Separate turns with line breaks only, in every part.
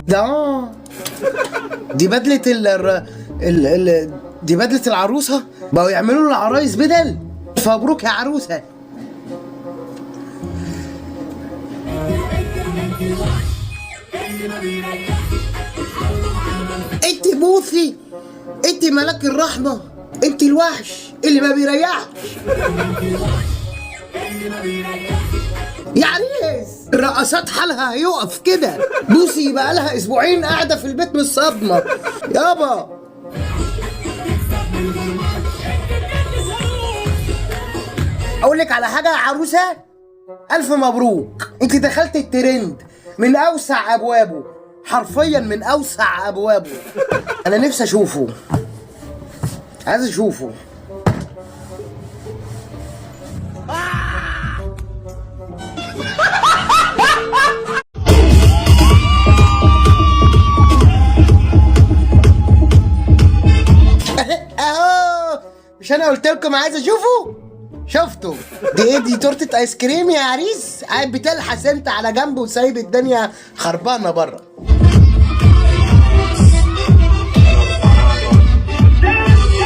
ده دي بدلة دي بدلة العروسة، بقوا يعملوا للعرايس بدل. فمبروك يا عروسة. انت بوثي، انت ملاك الرحمة، انت الوحش اللي ما بيريحش. يا عريس الرقصات حالها هيقف كده. بوسي بقى لها اسبوعين قاعدة في البيت من الصدمة يابا. اقول لك على حاجة يا عروسة، الف مبروك، انت دخلت الترند من اوسع ابوابه، حرفيا من اوسع ابوابه. انا نفسي اشوفه، عايز اشوفه. اهو، مش انا قلت لكم عايز اشوفه؟ شفتوا؟ دي ايه دي؟ تورته ايس كريم يا عريس؟ قاعد بتلحس انت على جنب وسايب الدنيا خربانه بره.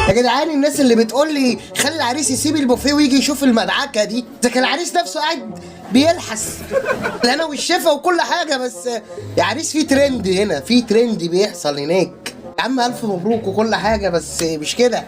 يا جدعان الناس اللي بتقول لي خلي العريس يسيب البوفيه ويجي يشوف المدعكه دي، ده كان العريس نفسه قاعد بيلحس انا والشفا وكل حاجه. بس يا عريس في ترند هنا، في ترند بيحصل هناك. يا عم الف مبروك وكل حاجه، بس مش كده.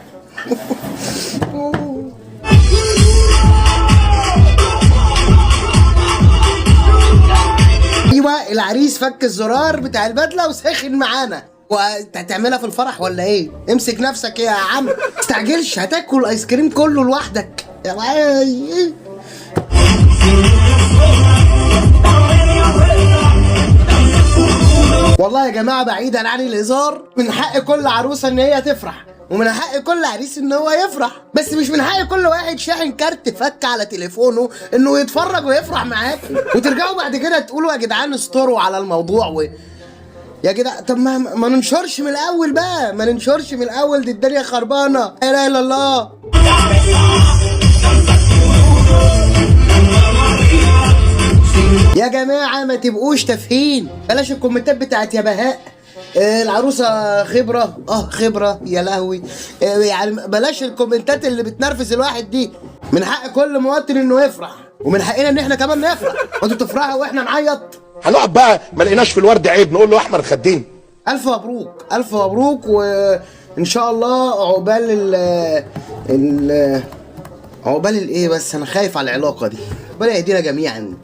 ايوه العريس فك الزرار بتاع البدله وساخن معانا. وانت هتعملها في الفرح ولا ايه؟ امسك نفسك يا عم، متستعجلش، هتاكل الايس كريم كله لوحدك. والله يا جماعه بعيدا عن الهزار، من حق كل عروسه ان هي تفرح، ومن حق كل عريس ان هو يفرح، بس مش من حق كل واحد شاحن كارت فك على تليفونه انه يتفرج ويفرح معاكم وترجعوا بعد كده تقولوا يا جدعان استروا على الموضوع يا جدعان. طب ما ننشرش من الاول بقى، ما ننشرش من الاول، دي الدنيا خربانه. لا اله الا الله. يا جماعه ما تبقوش تافهين، بلاش الكومنتات بتاعت يا بهاء العروسه خبره، خبره يا لهوي. يعني بلاش الكومنتات اللي بتنرفز الواحد دي. من حق كل مواطن انه يفرح، ومن حقنا ان احنا كمان نفرح. وانتوا تفرحوا واحنا نعيط؟
هنقعد بقى ما لقيناش في الورد عيب نقول له احمر خدين.
الف مبروك، الف مبروك، وان شاء الله عقبال الايه، بس انا خايف على العلاقه دي. ربنا يهدينا جميعا.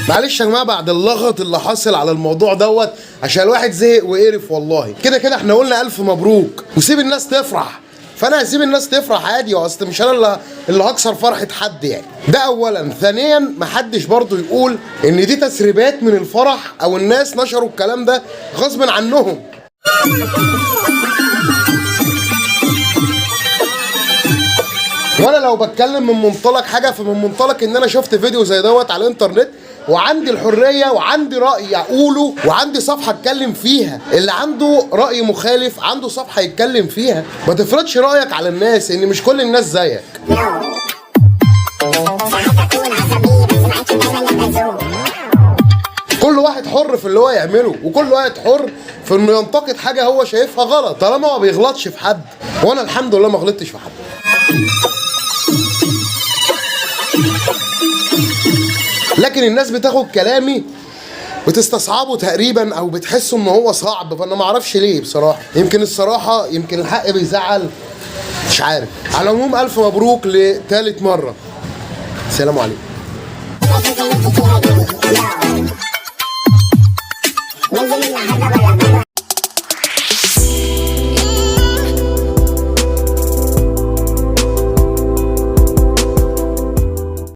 معلش يا جماعه بعد اللغط اللي حاصل على الموضوع دوت، عشان الواحد زهق وقرف. والله كده كده احنا قلنا الف مبروك وسيب الناس تفرح، فانا هسيب الناس تفرح عادي. اصل مش انا اللي هكسر فرحه حد يعني. ده اولا. ثانيا محدش برضو يقول ان دي تسريبات من الفرح او الناس نشروا الكلام ده غصب عنهم. وانا لو بتكلم من منطلق حاجه، فمن منطلق ان انا شفت فيديو زي دوت على الانترنت، وعندي الحريه وعندي راي اقوله، وعندي صفحه اتكلم فيها. اللي عنده راي مخالف عنده صفحه يتكلم فيها. ما تفرضش رايك على الناس، ان مش كل الناس زيك. كل واحد حر في اللي هو يعمله، وكل واحد حر في انه ينتقد حاجه هو شايفها غلط، طالما ما بيغلطش في حد. وانا الحمد لله ما غلطتش في حد. لكن الناس بتاخد كلامي بتستصعبه تقريبا، او بتحسه ان هو صعب، فانا ما اعرفش ليه بصراحه. يمكن الصراحه، يمكن الحق بيزعل، مش عارف. على العموم الف مبروك لثالث مره. السلام عليكم.